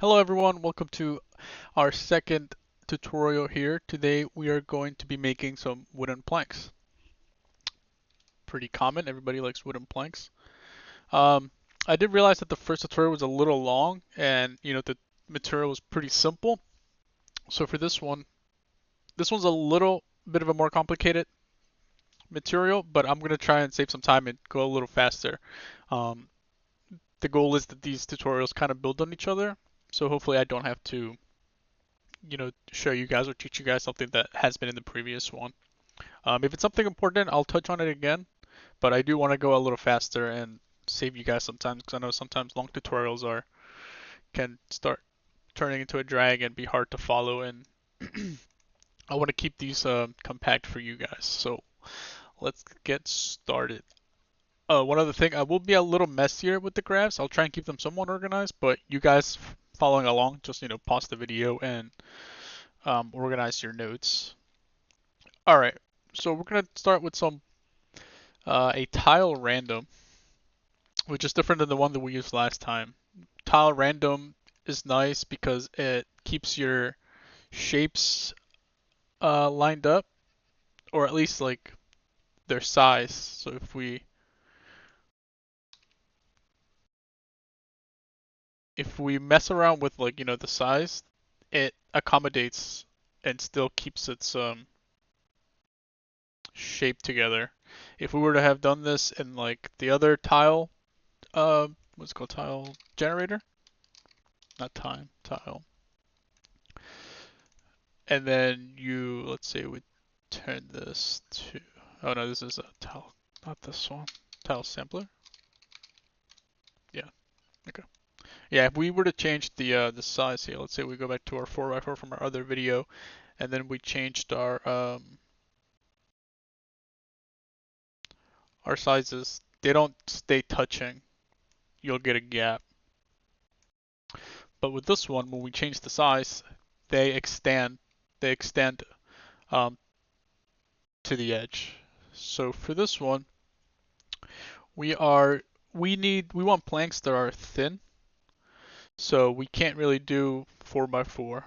Hello everyone, welcome to our second tutorial here. Today we are going to be making some wooden planks. Pretty common, everybody likes wooden planks. Um, I did realize that the first tutorial was a little long and the material was pretty simple. So for this one's a little bit of a more complicated material, but I'm going to try and save some time and go a little faster. Um, the goal is that these tutorials kind of build on each other, so hopefully I don't have to show you guys or teach you guys something that has been in the previous one. If it's something important, I'll touch on it again, but I do want to go a little faster and save you guys sometimes because I know sometimes long tutorials can start turning into a drag and be hard to follow, and I want to keep these compact for you guys. So let's get started. One other thing, I will be a little messier with the graphs. I'll try and keep them somewhat organized, but you guys following along, just pause the video and organize your notes. All right, so we're gonna start with a tile random, which is different than the one that we used last time. Tile random is nice because it keeps your shapes lined up, or at least like their size. So if we mess around with the size, it accommodates and still keeps its shape together. If we were to have done this in like the other tile, what's it called, tile generator, not time, tile. And then let's say we turn this to, oh no, this is a tile, not this one, tile sampler. Yeah, okay. Yeah, if we were to change the size here, let's say we go back to our 4x4 from our other video, and then we changed our sizes, they don't stay touching. You'll get a gap. But with this one, when we change the size, they extend. They extend um, to the edge. So for this one, we are we want planks that are thin. So we can't really do 4x4.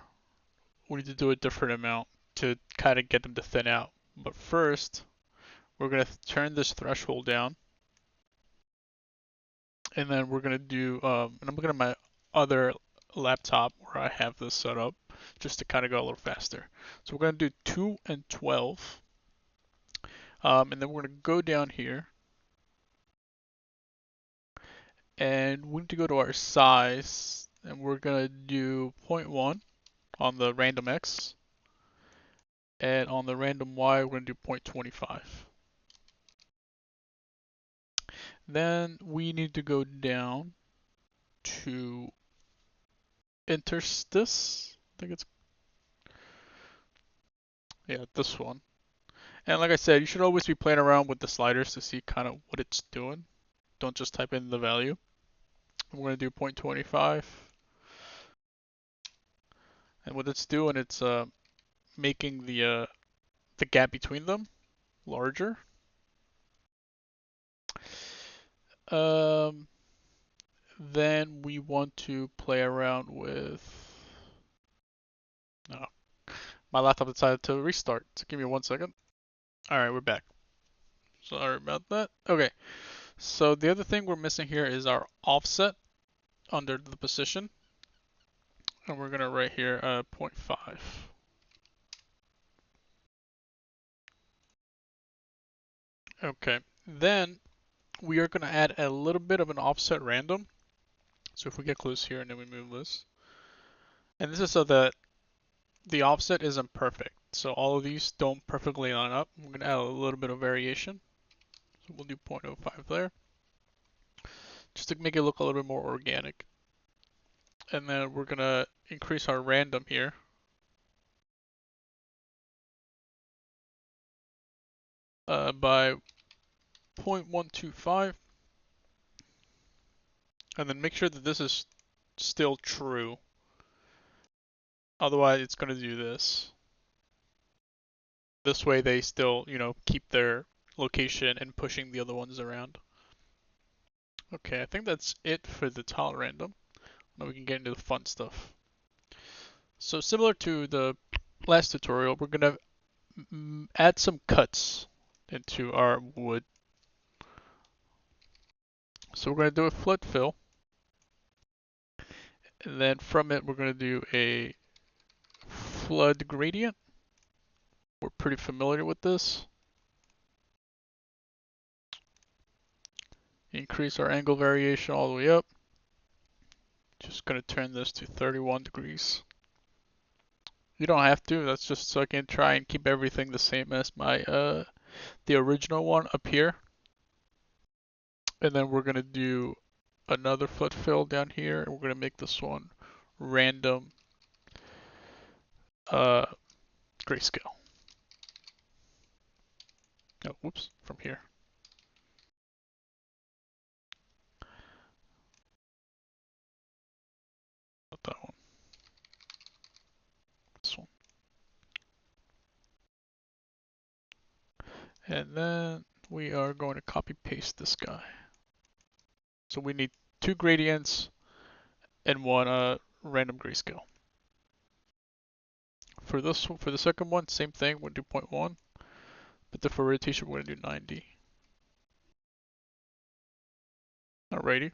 We need to do a different amount to kind of get them to thin out. But first, we're going to turn this threshold down. And then we're going to do, and I'm looking at my other laptop where I have this set up just to kind of go a little faster. So we're going to do 2 and 12. And then we're going to go down here. And we need to go to our size. And we're going to do 0.1 on the random X. And on the random Y, we're going to do 0.25. Then we need to go down to interstice. I think it's, yeah, this one. And like I said, you should always be playing around with the sliders to see kind of what it's doing. Don't just type in the value. We're going to do 0.25. And what it's doing, it's making the gap between them larger. Um, then we want to play around with. No, my laptop decided to restart. So give me 1 second. All right, we're back. Sorry about that. Okay, so the other thing we're missing here is our offset under the position, and we're gonna write here 0.5. Okay, then we are gonna add a little bit of an offset random. So if we get close here and then we move this, and this is so that the offset isn't perfect. So all of these don't perfectly line up. We're gonna add a little bit of variation. So we'll do 0.05 there, just to make it look a little bit more organic. And then we're gonna increase our random here. By 0.125, and then make sure that this is still true. Otherwise, it's going to do this. This way, they still, keep their location and pushing the other ones around. Okay, I think that's it for the tile random. Now we can get into the fun stuff. So similar to the last tutorial, we're gonna add some cuts into our wood. So we're gonna do a flood fill, and then from it we're gonna do a flood gradient. We're pretty familiar with this. Increase our angle variation all the way up. Just gonna turn this to 31 degrees. You don't have to, that's just so I can try and keep everything the same as my the original one up here. And then we're gonna do another foot fill down here, and we're gonna make this one random grayscale. Oh, whoops, from here. Not that one. This one. And then we are going to copy paste this guy. So we need 2 gradients and 1 random grayscale. For the second one, same thing, we'll do 0.1, but for rotation we're gonna do 90. Alrighty.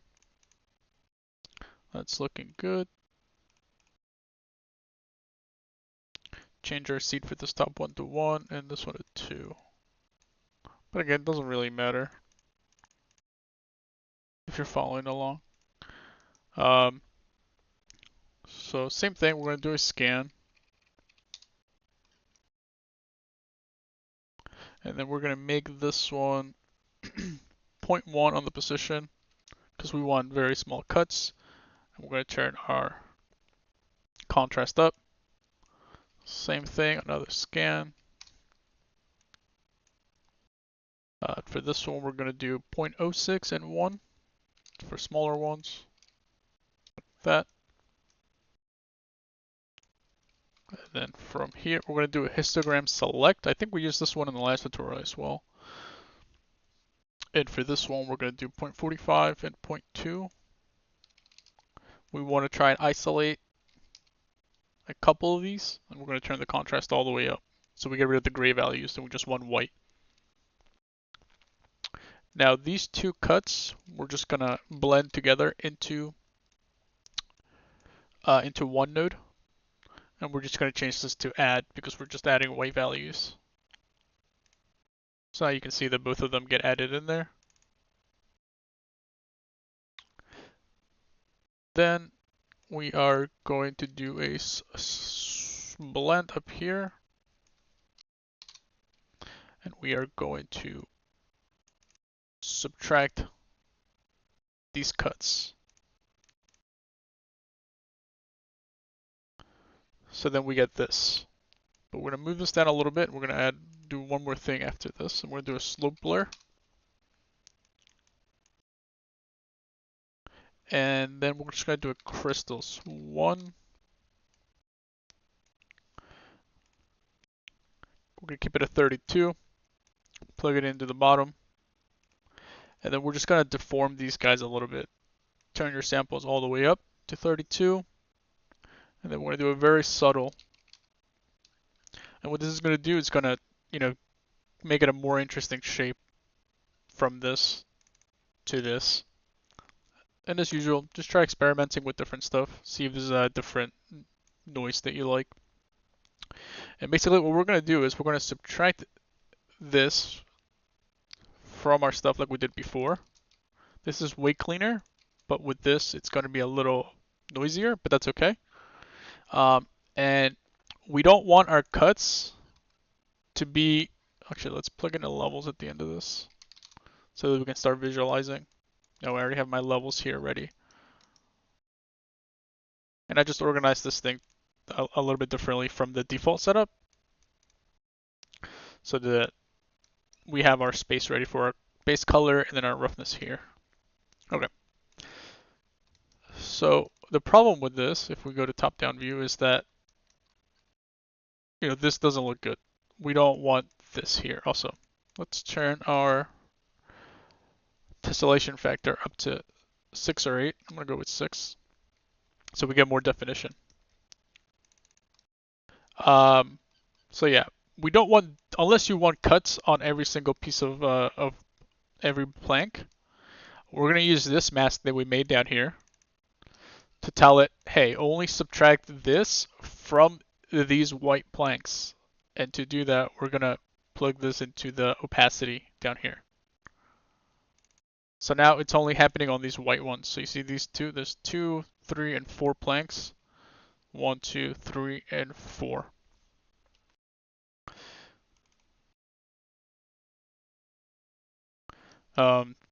That's looking good. Change our seed for this top one to 1 and this one to 2. But again, it doesn't really matter if you're following along. So same thing, we're going to do a scan. And then we're going to make this one 0.1 on the position because we want very small cuts. And we're going to turn our contrast up. Same thing, another scan. For this one, we're going to do 0.06 and 1 for smaller ones. Like that. And then from here, we're going to do a histogram select. I think we used this one in the last tutorial as well. And for this one, we're going to do 0.45 and 0.2. We want to try and isolate a couple of these, and we're going to turn the contrast all the way up. So we get rid of the gray values, and we just want white. Now these 2 cuts, we're just going to blend together into one node. And we're just going to change this to add because we're just adding white values. So now you can see that both of them get added in there. Then we are going to do a blend up here. And we are going to subtract these cuts. So then we get this. But we're going to move this down a little bit. We're going to do one more thing after this. And we're going to do a slope blur. And then we're just going to do a crystals 1. We're going to keep it at 32. Plug it into the bottom. And then we're just going to deform these guys a little bit. Turn your samples all the way up to 32. And then we're going to do a very subtle. And what this is going to do is going to, make it a more interesting shape from this to this. And as usual, just try experimenting with different stuff. See if there's a different noise that you like. And basically what we're going to do is we're going to subtract this from our stuff like we did before. This is way cleaner, but with this it's going to be a little noisier, but that's okay. And we don't want our cuts to be, actually let's plug in the levels at the end of this so that we can start visualizing. Now I already have my levels here ready. And I just organized this thing a little bit differently from the default setup so that we have our space ready for our base color and then our roughness here. Okay. So the problem with this, if we go to top-down view, is that this doesn't look good. We don't want this here. Also, let's turn our tessellation factor up to 6 or 8. I'm gonna go with 6. so we get more definition. So yeah, we don't want, unless you want cuts on every single piece of every plank, we're going to use this mask that we made down here to tell it, hey, only subtract this from these white planks. And to do that, we're going to plug this into the opacity down here. So now it's only happening on these white ones. So you see these two, there's 2, 3, and 4 planks. 1, 2, 3, and 4.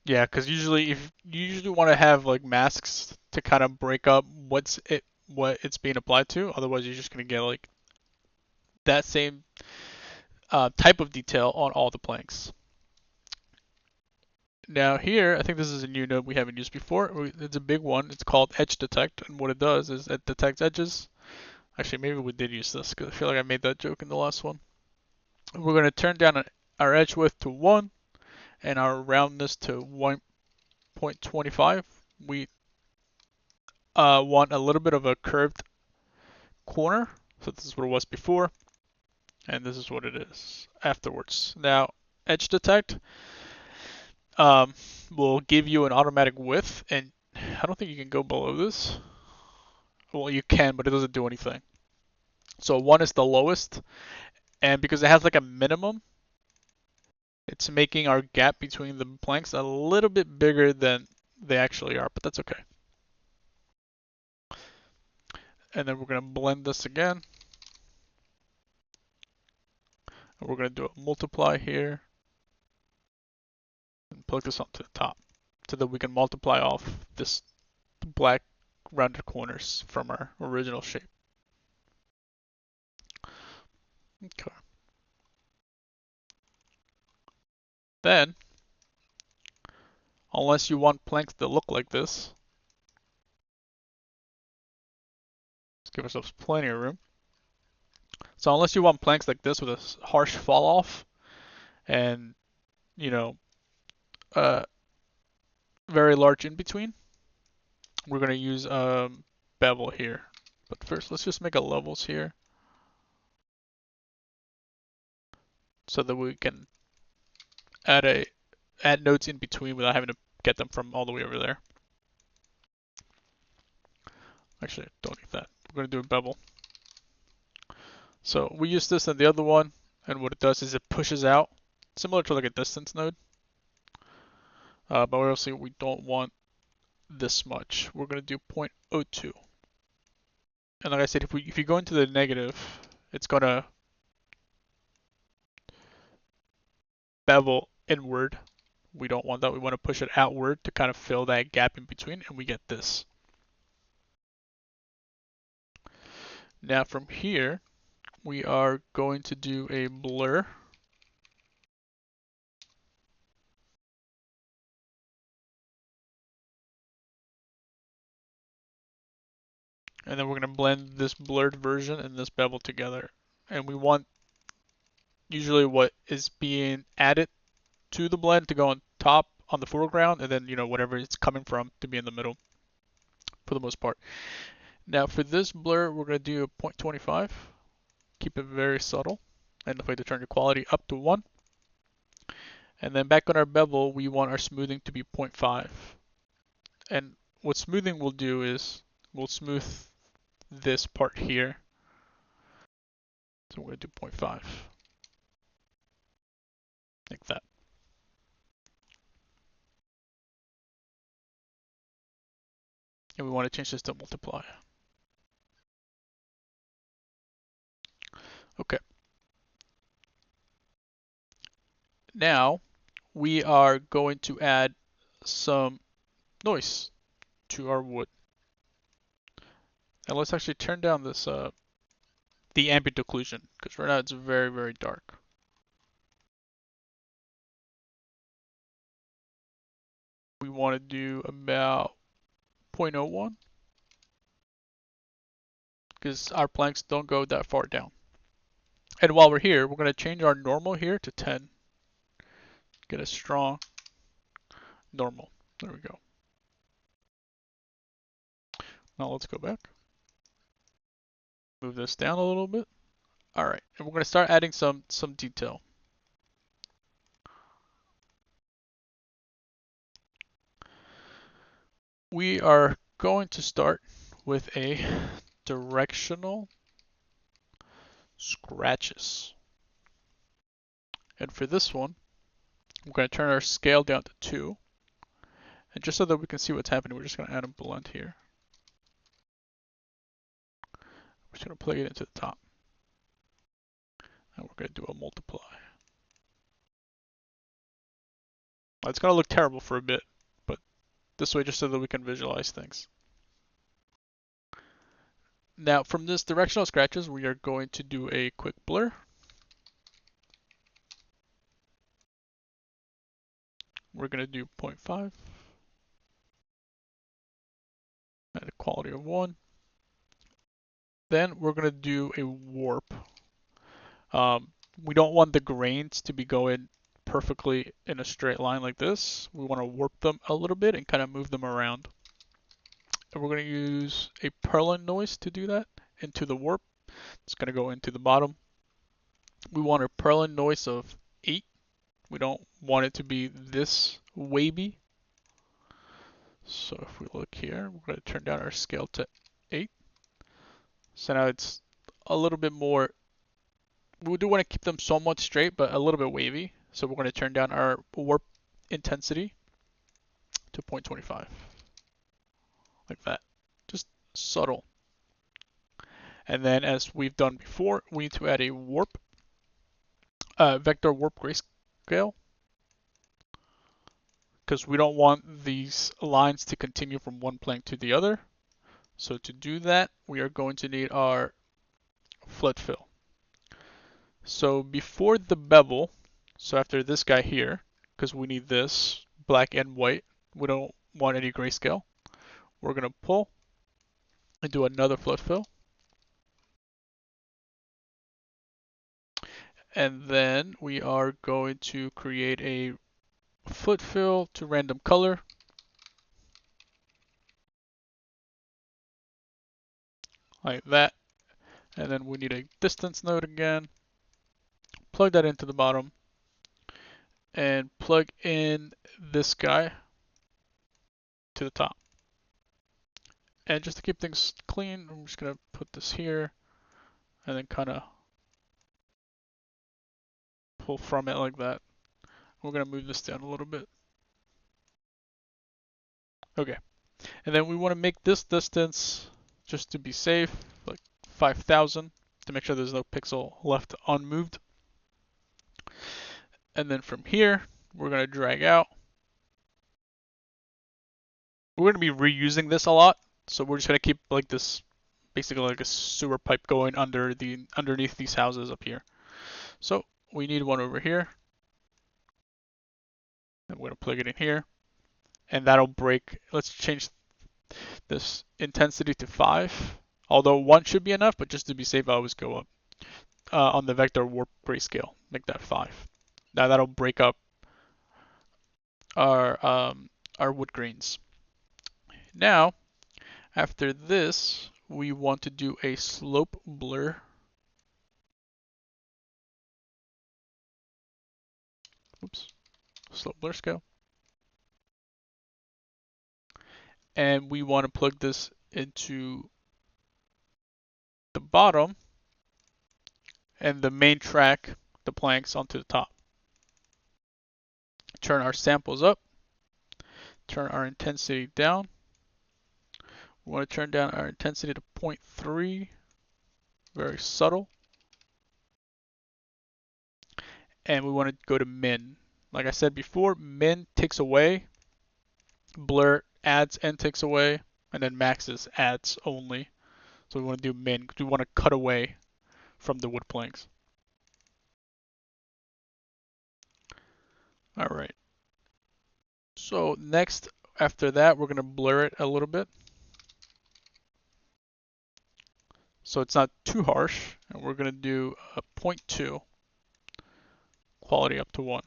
Yeah, because usually if you usually want to have like masks to kind of break up what it's being applied to. Otherwise, you're just gonna get like that same type of detail on all the planks. Now here, I think this is a new node we haven't used before. It's a big one. It's called Edge Detect, and what it does is it detects edges. Actually, maybe we did use this because I feel like I made that joke in the last one. We're going to turn down our edge width to 1 and our roundness to 1.25. We want a little bit of a curved corner. So this is what it was before, and this is what it is afterwards. Now, Edge Detect will give you an automatic width, and I don't think you can go below this. Well, you can, but it doesn't do anything. So 1 is the lowest, and because it has like a minimum, it's making our gap between the planks a little bit bigger than they actually are, but that's okay. And then we're going to blend this again. And we're going to do a multiply here and plug this onto the top so that we can multiply off this black rounded corners from our original shape. Okay. Then, unless you want planks that look like this, let's give ourselves plenty of room. So unless you want planks like this with a harsh fall off and, you know, very large in between, we're going to use bevel here. But first, let's just make a levels here so that we can add nodes in between without having to get them from all the way over there. Actually, don't need that. We're going to do a bevel. So we use this and the other one, and what it does is it pushes out, similar to like a distance node. But obviously we don't want this much. We're going to do 0.02. And like I said, if you go into the negative, it's going to bevel inward. We don't want that. We want to push it outward to kind of fill that gap in between, and we get this. Now from here, we are going to do a blur. And then we're going to blend this blurred version and this bevel together. And we want usually what is being added to the blend to go on top on the foreground, and then, you know, whatever it's coming from to be in the middle for the most part. Now for this blur, we're going to do a 0.25. Keep it very subtle. And if I turn the quality up to 1. And then back on our bevel, we want our smoothing to be 0.5. And what smoothing will do is we'll smooth this part here. So we're going to do 0.5. Like that. And we want to change this to multiply. Okay. Now we are going to add some noise to our wood. And let's actually turn down this the ambient occlusion, because right now it's very, very dark. We want to do about 0.01 because our planks don't go that far down. And while we're here, we're going to change our normal here to 10. Get a strong normal. There we go. Now let's go back. Move this down a little bit. All right, and we're going to start adding some detail. We are going to start with a directional scratches. And for this one, we're going to turn our scale down to 2. And just so that we can see what's happening, we're just going to add a blend here. We're just going to plug it into the top. And we're going to do a multiply. It's going to look terrible for a bit, but this way just so that we can visualize things. Now from this directional scratches, we are going to do a quick blur. We're going to do 0.5 at a quality of 1. Then we're going to do a warp. We don't want the grains to be going perfectly in a straight line like this. We want to warp them a little bit and kind of move them around. And we're going to use a Perlin noise to do that into the warp. It's going to go into the bottom. We want a Perlin noise of 8. We don't want it to be this wavy. So if we look here, we're going to turn down our scale to 8. So now it's a little bit more, we do want to keep them somewhat straight, but a little bit wavy. So we're going to turn down our warp intensity to 0.25. Like that. Just subtle. And then as we've done before, we need to add a warp, vector warp grayscale. Because we don't want these lines to continue from one plane to the other. So to do that, we are going to need our flood fill. So before the bevel, so after this guy here, because we need this black and white, we don't want any grayscale. We're going to pull and do another flood fill. And then we are going to create a flood fill to random color. Like that. And then we need a distance node again. Plug that into the bottom. And plug in this guy to the top. And just to keep things clean, I'm just going to put this here and then kind of pull from it like that. We're going to move this down a little bit. Okay. And then we want to make this distance, just to be safe, like 5,000 to make sure there's no pixel left unmoved. And then from here, we're going to drag out. We're going to be reusing this a lot. So we're just going to keep like this, basically like a sewer pipe going underneath these houses up here. So we need one over here. And we're going to plug it in here. And that'll break. Let's change this intensity to 5. Although 1 should be enough, but just to be safe, I always go up on the vector warp grayscale. Make that 5. Now that'll break up our wood grains. Now, after this, we want to do a slope blur. Oops, slope blur scale. And we want to plug this into the bottom and the main track, the planks, onto the top. Turn our samples up. Turn our intensity down. We want to turn down our intensity to 0.3, very subtle. And we want to go to min. Like I said before, min takes away, blur adds and takes away, and then max is adds only. So we want to do min because we want to cut away from the wood planks. All right. So next, after that, we're going to blur it a little bit. So it's not too harsh, and we're going to do a 0.2, quality up to 1.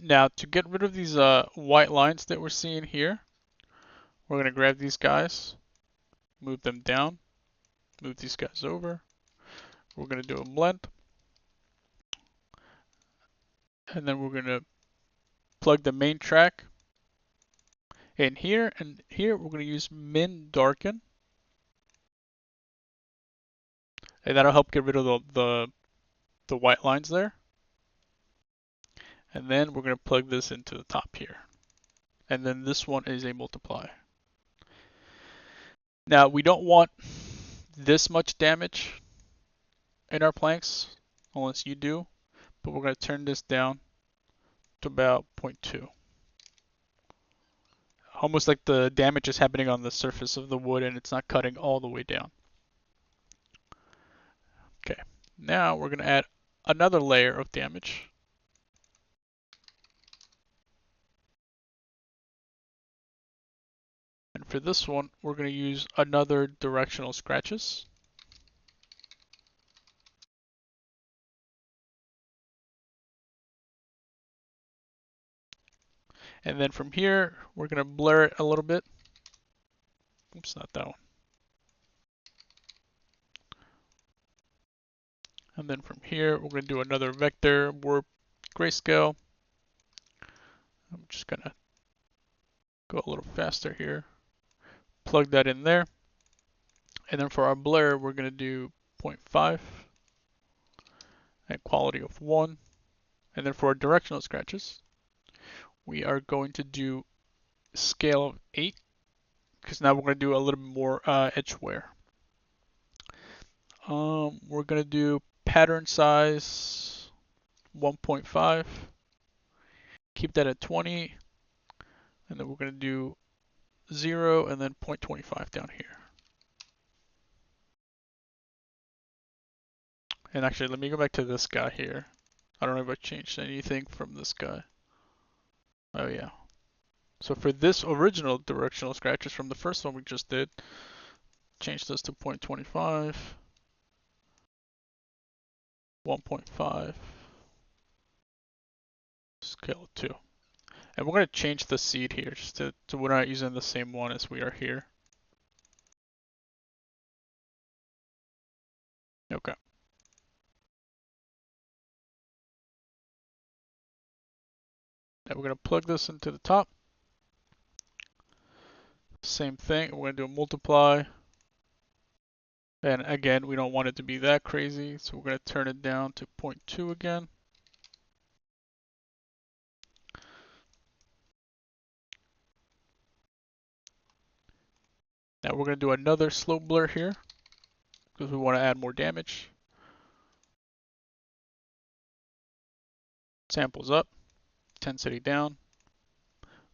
Now to get rid of these white lines that we're seeing here, we're going to grab these guys, move them down, move these guys over. We're going to do a blend, and then we're going to plug the main track in here, and here we're going to use min darken, and that'll help get rid of the white lines there. And then we're going to plug this into the top here, and then this one is a multiply. Now we don't want this much damage in our planks, unless you do, but we're going to turn this down to about 0.2. Almost like the damage is happening on the surface of the wood and it's not cutting all the way down. Okay, now we're going to add another layer of damage. And for this one, we're going to use another directional scratches. And then from here, we're going to blur it a little bit. Oops, not that one. And then from here, we're going to do another vector warp grayscale. I'm just going to go a little faster here. Plug that in there. And then for our blur, we're going to do 0.5 and quality of 1. And then for our directional scratches, we are going to do scale of 8, because now we're going to do a little bit more edge wear. We're going to do pattern size 1.5, keep that at 20, and then we're going to do 0 and then 0.25 down here. And actually, let me go back to this guy here. I don't know if I changed anything from this guy. Oh yeah. So for this original directional scratches from the first one we just did, change this to 0.25, 1.5, scale it 2. And we're going to change the seed here, just to we're not using the same one as we are here. Okay. Now we're going to plug this into the top. Same thing, we're going to do a multiply. And again, we don't want it to be that crazy, so we're going to turn it down to 0.2 again. Now we're going to do another slope blur here, because we want to add more damage. Samples up, intensity down,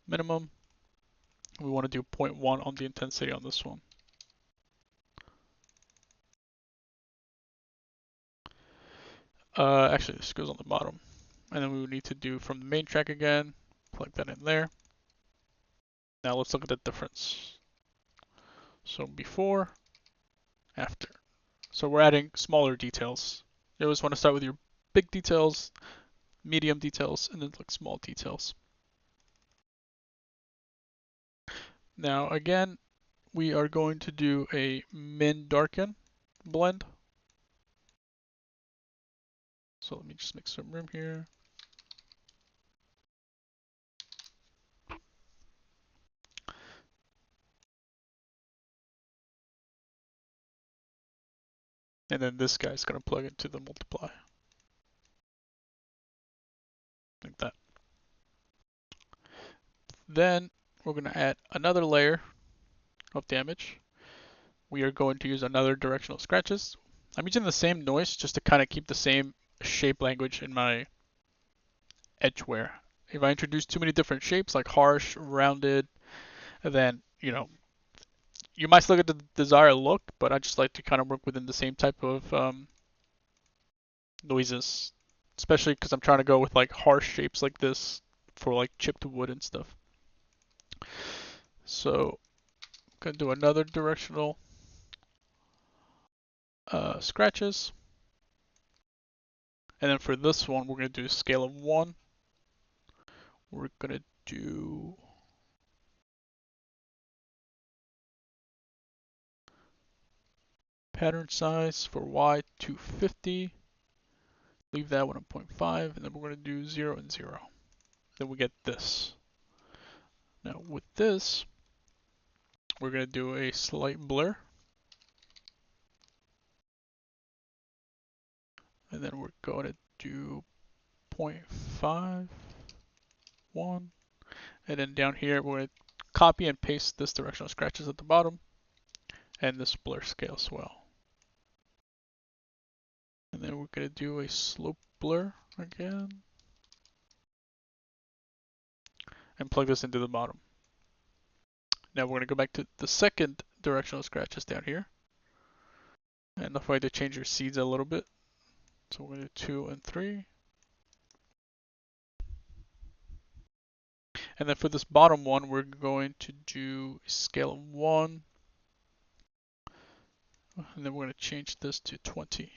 minimum. We want to do 0.1 on the intensity on this one. Actually, this goes on the bottom. And then we would need to do from the main track again, plug that in there. Now let's look at the difference. So before, after. So we're adding smaller details. You always want to start with your big details, medium details, and then like small details. Now again, we are going to do a min darken blend. So let me just make some room here. And then this guy's going to plug into the multiply. Like that. Then we're going to add another layer of damage. We are going to use another directional scratches. I'm using the same noise just to kind of keep the same shape language in my edge wear. If I introduce too many different shapes like harsh, rounded, then, you know, you might still get the desired look, but I just like to kind of work within the same type of noises, especially because I'm trying to go with like harsh shapes like this for like chipped wood and stuff. So I'm going to do another directional scratches. And then for this one, we're going to do a scale of 1. we're gonna do pattern size for Y 250. Leave that 1 at 0.5, and then we're going to do 0 and 0. Then we get this. Now with this, we're going to do a slight blur. And then we're going to do 0.5, 1. And then down here, we're going to copy and paste this directional scratches at the bottom and this blur scale as well. And then we're going to do a slope blur again and plug this into the bottom. Now we're going to go back to the second directional scratches down here. And don't forget to change your seeds a little bit. So we're going to do 2 and 3. And then for this bottom one, we're going to do a scale of 1. And then we're going to change this to 20.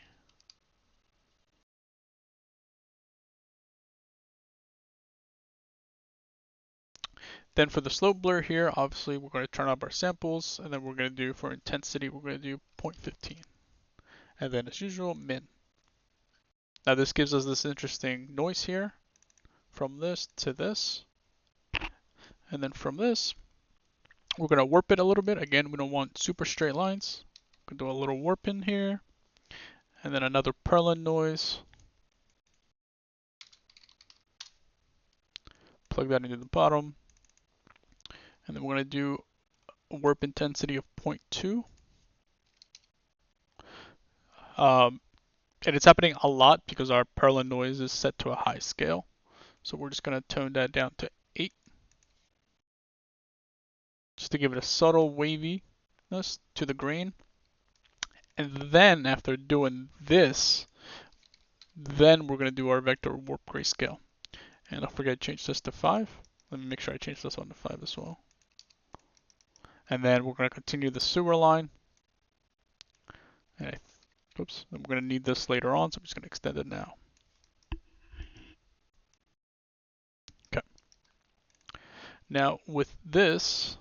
Then for the slope blur here, obviously we're going to turn up our samples, and then we're going to do for intensity, we're going to do 0.15. And then as usual, min. Now this gives us this interesting noise here from this to this. And then from this, we're going to warp it a little bit. Again, we don't want super straight lines. We're going to do a little warp in here. And then another Perlin noise. Plug that into the bottom. And then we're going to do a warp intensity of 0.2. And it's happening a lot because our Perlin noise is set to a high scale. So we're just going to tone that down to 8. Just to give it a subtle waviness to the grain. And then after doing this, then we're going to do our vector warp grayscale. And don't forget to change this to 5. Let me make sure I change this one to 5 as well. And then we're going to continue the sewer line. And oops, we're going to need this later on, so I'm just going to extend it now. Okay. Now with this,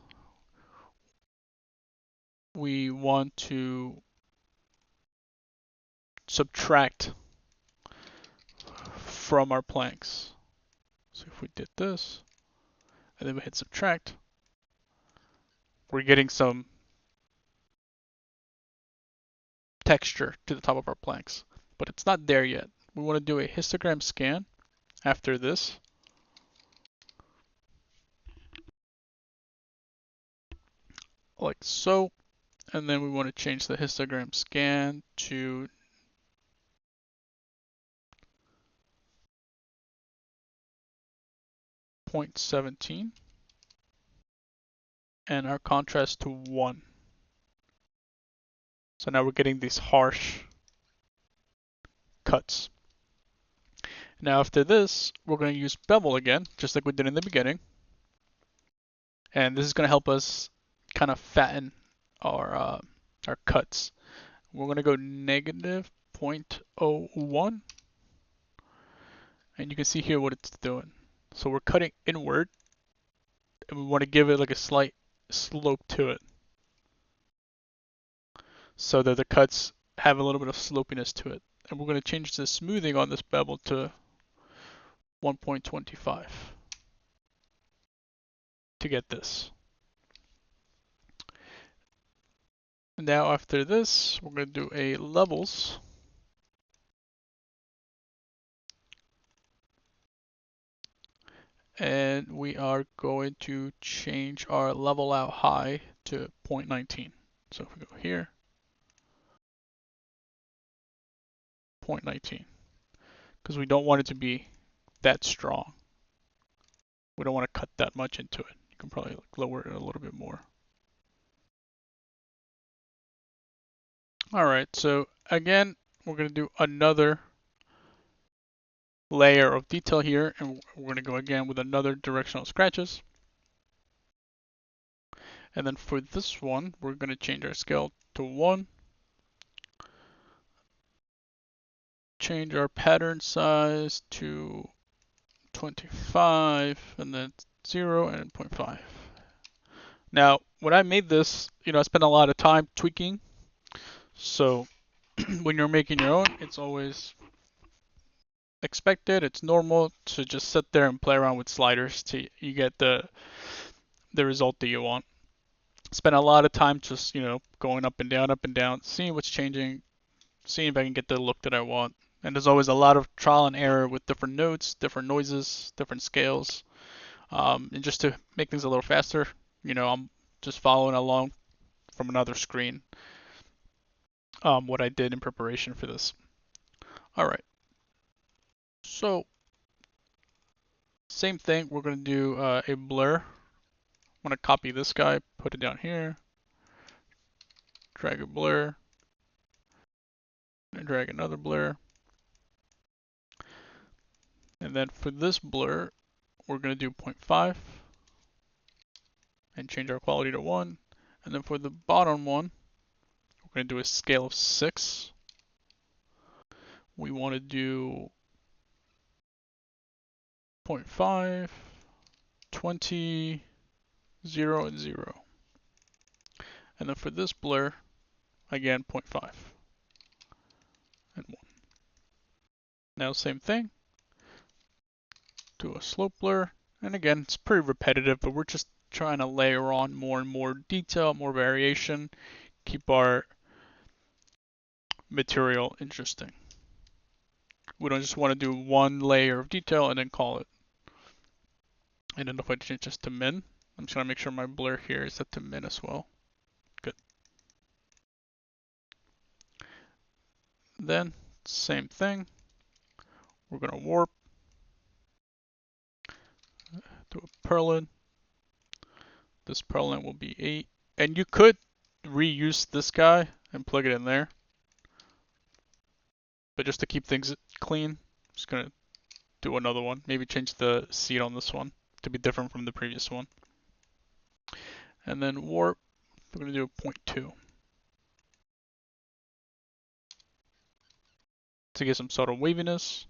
we want to subtract from our planks. So if we did this, and then we hit subtract, we're getting some texture to the top of our planks, but it's not there yet. We want to do a histogram scan after this. Like so, and then we want to change the histogram scan to 0.17 and our contrast to 1. So now we're getting these harsh cuts. Now after this, we're going to use bevel again, just like we did in the beginning. And this is going to help us kind of fatten our cuts. We're going to go negative 0.01. And you can see here what it's doing. So we're cutting inward, and we want to give it like a slight slope to it, so that the cuts have a little bit of slopiness to it. And we're going to change the smoothing on this bevel to 1.25 to get this. Now after this, we're going to do a levels. And we are going to change our level out high to 0.19. So if we go here, 0.19, because we don't want it to be that strong. We don't want to cut that much into it. You can probably lower it a little bit more. All right, so again, we're going to do another layer of detail here, and we're going to go again with another directional scratches. And then for this one, we're going to change our scale to 1. Change our pattern size to 25, and then 0 and 0.5. Now, when I made this, I spent a lot of time tweaking. So when you're making your own, it's always expected, it's normal to just sit there and play around with sliders till you get the result that you want. Spend a lot of time just, going up and down, seeing what's changing, seeing if I can get the look that I want. And there's always a lot of trial and error with different notes, different noises, different scales. And just to make things a little faster, I'm just following along from another screen what I did in preparation for this. All right. So same thing, we're going to do a blur. I'm going to copy this guy, put it down here, drag a blur, and drag another blur. And then for this blur, we're going to do 0.5 and change our quality to 1. And then for the bottom one, we're going to do a scale of 6. We want to do 0.5, 20, 0, and 0. And then for this blur, again, 0.5 and 1. Now same thing, do a slope blur. And again, it's pretty repetitive, but we're just trying to layer on more and more detail, more variation, keep our material interesting. We don't just want to do one layer of detail and then call it. And then if I change this to min, I'm just going to make sure my blur here is set to min as well. Good. Then, same thing. We're going to warp, do a purlin. This purlin will be 8. And you could reuse this guy and plug it in there. But just to keep things clean, I'm just going to do another one. Maybe change the seed on this one to be different from the previous one. And then warp, we're going to do a 0.2 to get some sort of waviness.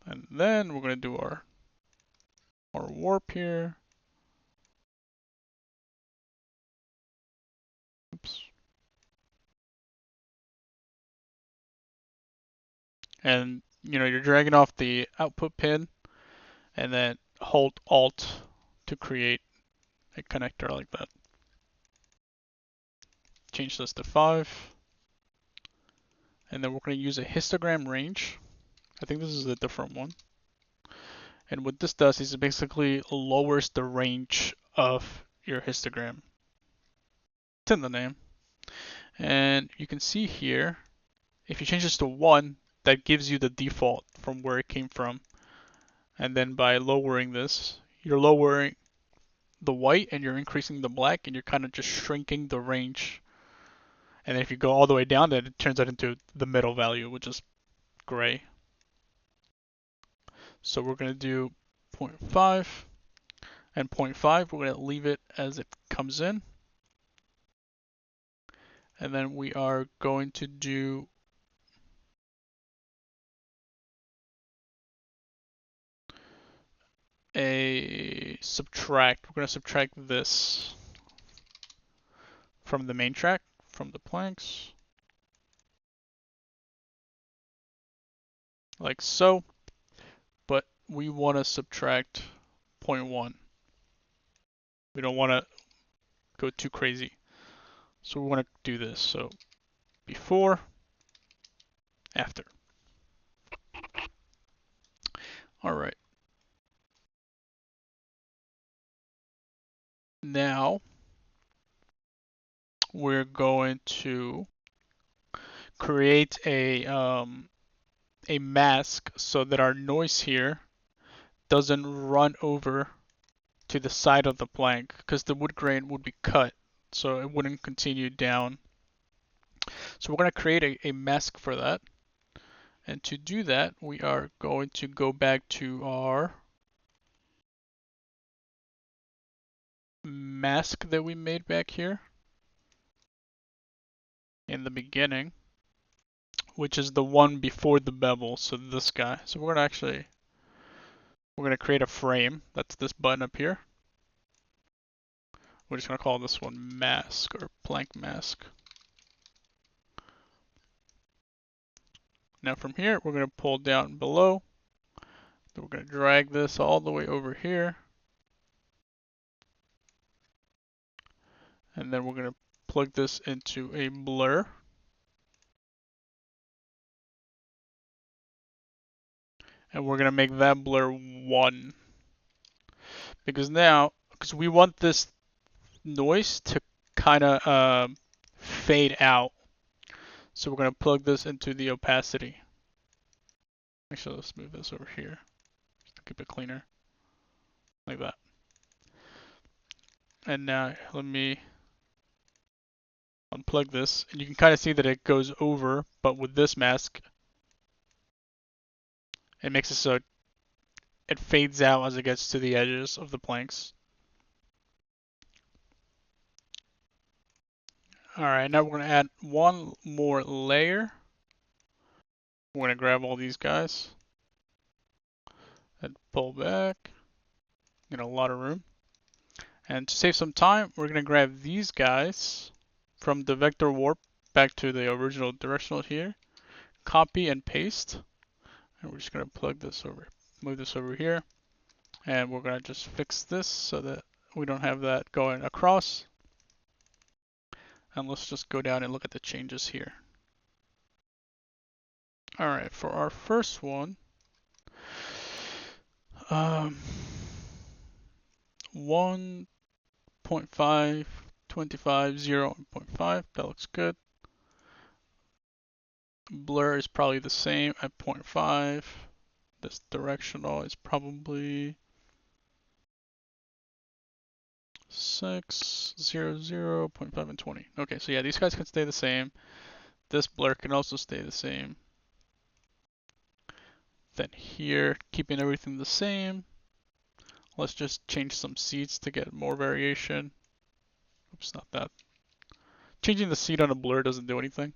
And then we're going to do our warp here. Oops. And you're dragging off the output pin and then hold Alt to create a connector like that. Change this to 5. And then we're going to use a histogram range. I think this is a different one. And what this does is it basically lowers the range of your histogram. It's in the name. And you can see here, if you change this to 1, that gives you the default from where it came from. And then by lowering this, you're lowering the white and you're increasing the black, and you're kind of just shrinking the range. And if you go all the way down, then it turns out into the middle value, which is gray. So we're going to do 0.5 and 0.5. We're going to leave it as it comes in. And then we are going to do a subtract. We're going to subtract this from the main track, from the planks, like so. But we want to subtract 0.1. We don't want to go too crazy. So we want to do this. So before, after. All right. Now we're going to create a mask so that our noise here doesn't run over to the side of the plank, because the wood grain would be cut, so it wouldn't continue down. So we're going to create a mask for that. And to do that, we are going to go back to our mask that we made back here in the beginning, which is the one before the bevel, so this guy. So we're going to actually we're going to create a frame. That's this button up here. We're just going to call this one mask or plank mask. Now from here, we're going to pull down below. Then we're going to drag this all the way over here. And then we're going to plug this into a blur. And we're going to make that blur 1. Because we want this noise to kind of fade out. So we're going to plug this into the opacity. Actually, let's move this over here just to keep it cleaner. Like that. And now let me unplug this. And you can kind of see that it goes over, but with this mask, it makes it so it fades out as it gets to the edges of the planks. Alright, now we're going to add one more layer. We're going to grab all these guys and pull back. Get a lot of room. And to save some time, we're going to grab these guys from the vector warp back to the original directional here. Copy and paste. And we're just going to plug this over, move this over here. And we're going to just fix this so that we don't have that going across. And let's just go down and look at the changes here. Alright, for our first one, 1.5, 25, 0.5, that looks good. Blur is probably the same at 0.5. This directional is probably 6, 0, 0, 0.5, and 20. Okay, so yeah, these guys can stay the same. This blur can also stay the same. Then here, keeping everything the same. Let's just change some seeds to get more variation. Oops, not that. Changing the seed on a blur doesn't do anything,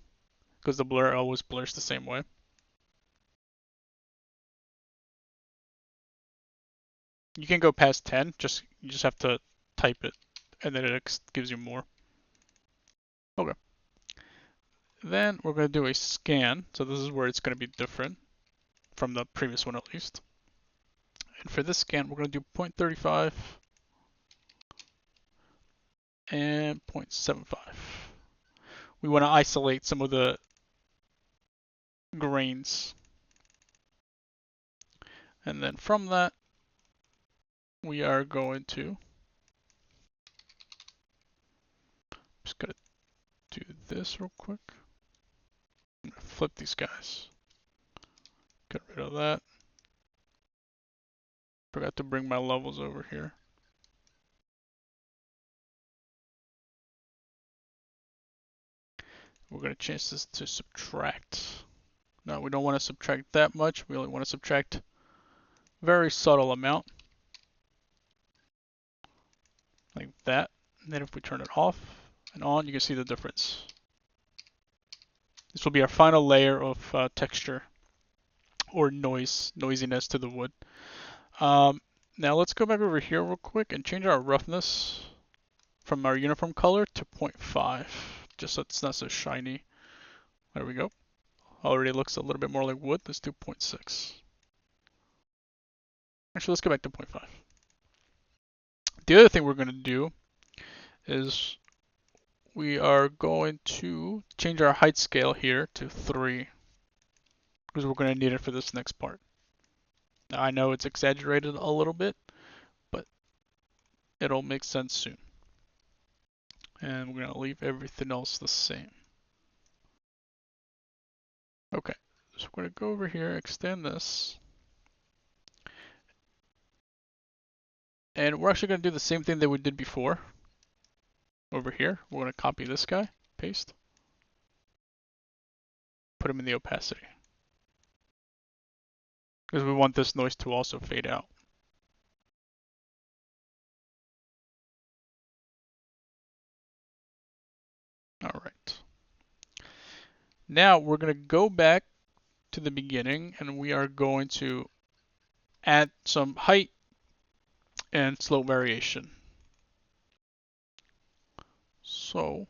because the blur always blurs the same way. You can go past 10, you just have to type it, and then it gives you more. Okay. Then we're going to do a scan, so this is where it's going to be different from the previous one at least. And for this scan, we're going to do 0.35 and 0.75. We want to isolate some of the grains. And then from that, we are going to just gotta do this real quick. I'm gonna flip these guys. Get rid of that. Forgot to bring my levels over here. We're gonna change this to subtract. No, we don't want to subtract that much. We only want to subtract very subtle amount. Like that. And then if we turn it off and on, you can see the difference. This will be our final layer of texture or noisiness to the wood. Now let's go back over here real quick and change our roughness from our uniform color to 0.5, just so it's not so shiny. There we go. Already looks a little bit more like wood. Let's do 0.6. Actually, let's go back to 0.5. The other thing we're going to do is we are going to change our height scale here to 3, because we're going to need it for this next part. Now, I know it's exaggerated a little bit, but it'll make sense soon. And we're going to leave everything else the same. Okay, so we're going to go over here, extend this. And we're actually going to do the same thing that we did before. Over here, we're going to copy this guy, paste, put him in the opacity. Because we want this noise to also fade out. Alright. Now we're going to go back to the beginning and we are going to add some height and slope variation. So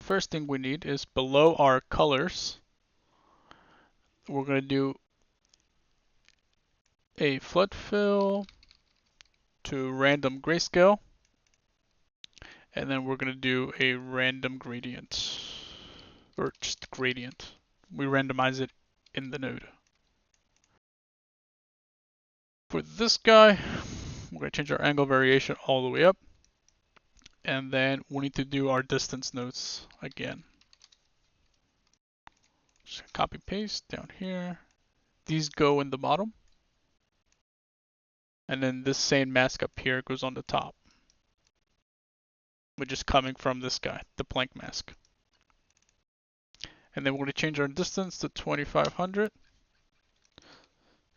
first thing we need is below our colors, we're going to do a flood fill to random grayscale, and then we're going to do a random gradient, or just gradient. We randomize it in the node. For this guy, we're going to change our angle variation all the way up, and then we need to do our distance nodes again. Just copy paste down here. These go in the bottom, and then this same mask up here goes on the top, which is coming from this guy, the Planck mask. And then we're going to change our distance to 2500.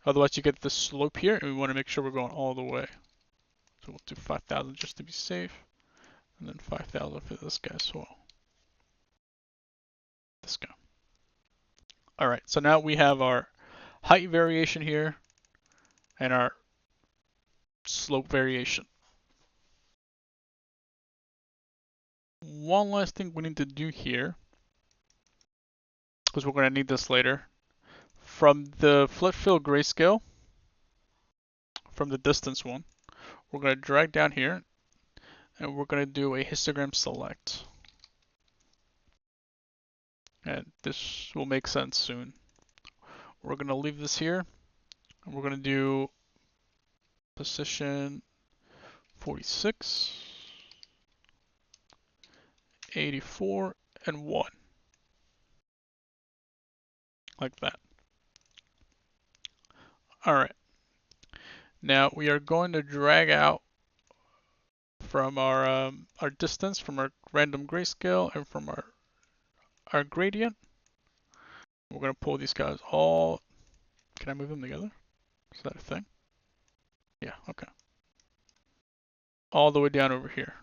Otherwise you get the slope here, and we want to make sure we're going all the way. So we'll do 5000 just to be safe, and then 5000 for this guy as well. This guy. Alright, so now we have our height variation here and our slope variation. One last thing we need to do here, because we're going to need this later. From the flood fill grayscale, from the distance one, we're going to drag down here and we're going to do a histogram select. And this will make sense soon. We're going to leave this here and we're going to do position 46, 84, and 1. Like that. Alright. Now we are going to drag out from our distance, from our random grayscale, and from our gradient. We're going to pull these guys all. Can I move them together? Is that a thing? Yeah, okay. All the way down over here.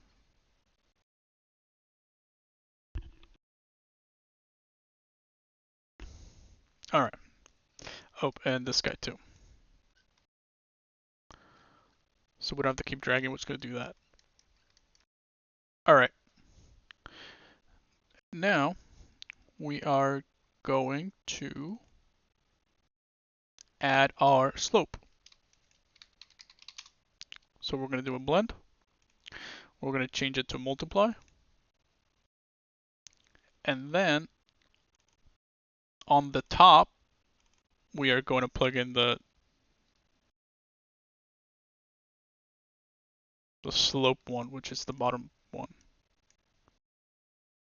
Alright. Oh, and this guy too. So we don't have to keep dragging, we're just going to do that. Alright. Now, we are going to add our slope. So we're going to do a blend. We're going to change it to multiply. And then, on the top, we are going to plug in the slope one, which is the bottom one.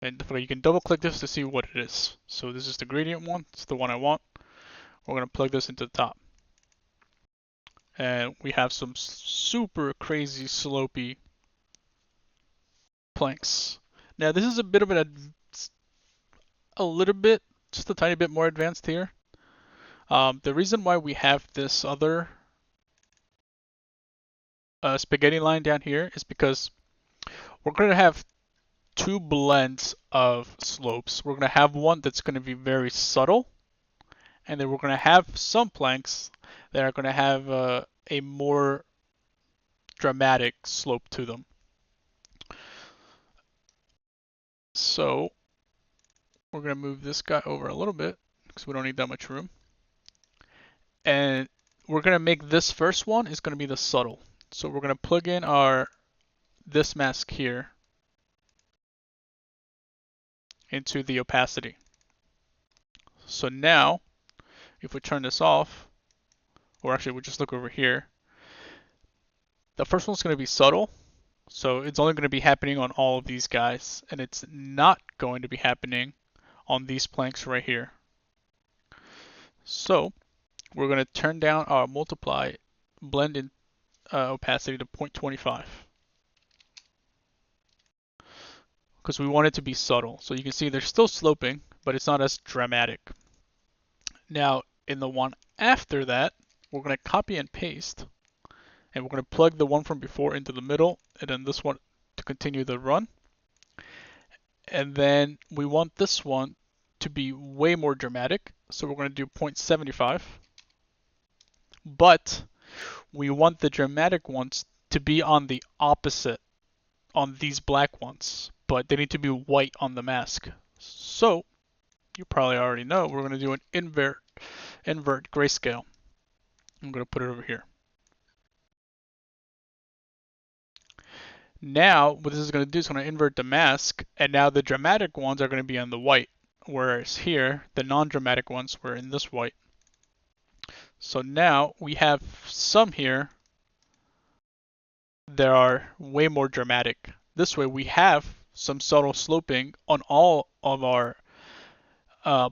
And you can double click this to see what it is. So this is the gradient one, it's the one I want. We're going to plug this into the top. And we have some super crazy slopey planks. Now this is a bit of just a tiny bit more advanced here. The reason why we have this other spaghetti line down here is because we're going to have two blends of slopes. We're going to have one that's going to be very subtle, and then we're going to have some planks that are going to have a more dramatic slope to them. So we're going to move this guy over a little bit because we don't need that much room. And we're going to make this first one is going to be the subtle. So we're going to plug in this mask here into the opacity. So now, if we turn this off, or actually we'll just look over here, the first one's going to be subtle. So it's only going to be happening on all of these guys, and it's not going to be happening on these planks right here. So we're going to turn down our multiply blend in opacity to 0.25 because we want it to be subtle. So you can see they're still sloping, but it's not as dramatic. Now in the one after that, we're going to copy and paste, and we're going to plug the one from before into the middle, and then this one to continue the run. And then we want this one to be way more dramatic, so we're going to do 0.75. but we want the dramatic ones to be on the opposite on these black ones, but they need to be white on the mask. So you probably already know we're going to do an invert grayscale. I'm going to put it over here. Now what this is going to do is going to invert the mask, and now the dramatic ones are going to be on the white, whereas here the non-dramatic ones were in this white. So now we have some here that are way more dramatic. This way we have some subtle sloping on all of our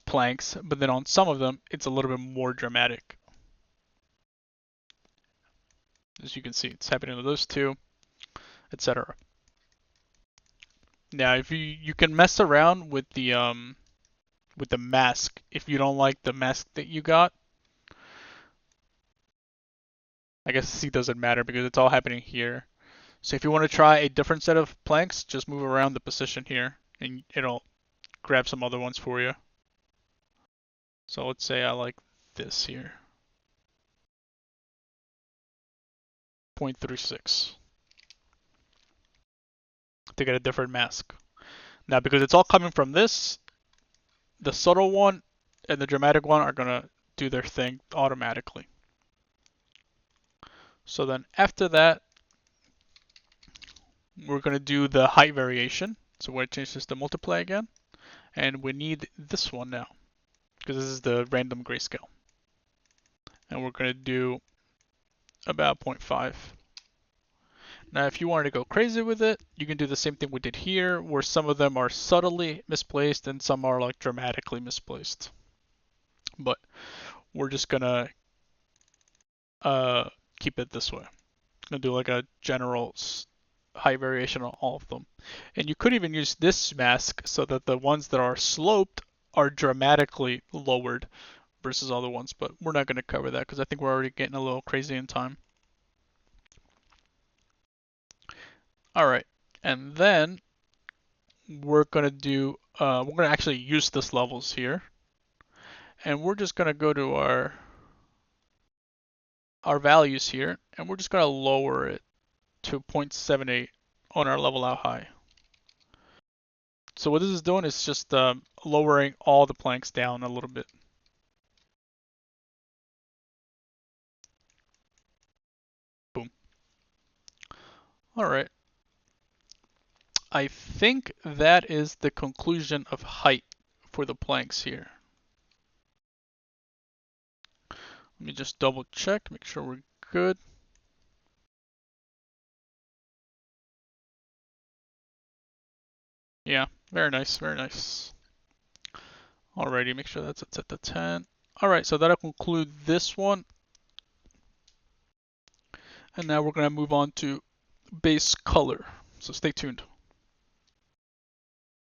planks, but then on some of them it's a little bit more dramatic. As you can see, it's happening to those two, etc. Now, if you can mess around with the mask if you don't like the mask that you got. I guess C doesn't matter because it's all happening here. So if you want to try a different set of planks, just move around the position here and it'll grab some other ones for you. So let's say I like this here. 0.36 to get a different mask. Now because it's all coming from this, the subtle one and the dramatic one are gonna do their thing automatically. So then after that, we're going to do the height variation. So we're going to change this to multiply again. And we need this one now, because this is the random grayscale. And we're going to do about 0.5. Now if you wanted to go crazy with it, you can do the same thing we did here, where some of them are subtly misplaced and some are like dramatically misplaced. But we're just going to keep it this way. I'm going to do like a general height variation on all of them. And you could even use this mask so that the ones that are sloped are dramatically lowered versus other ones, but we're not going to cover that because I think we're already getting a little crazy in time. Alright, and then we're going to do, we're going to actually use this levels here. And we're just going to go to our values here, and we're just going to lower it to 0.78 on our level out high. So what this is doing is just lowering all the planks down a little bit. Boom. All right. I think that is the conclusion of height for the planks here. Let me just double check, make sure we're good. Yeah, very nice, very nice. Alrighty, make sure that's set to 10. Alright, so that'll conclude this one. And now we're going to move on to base color. So stay tuned.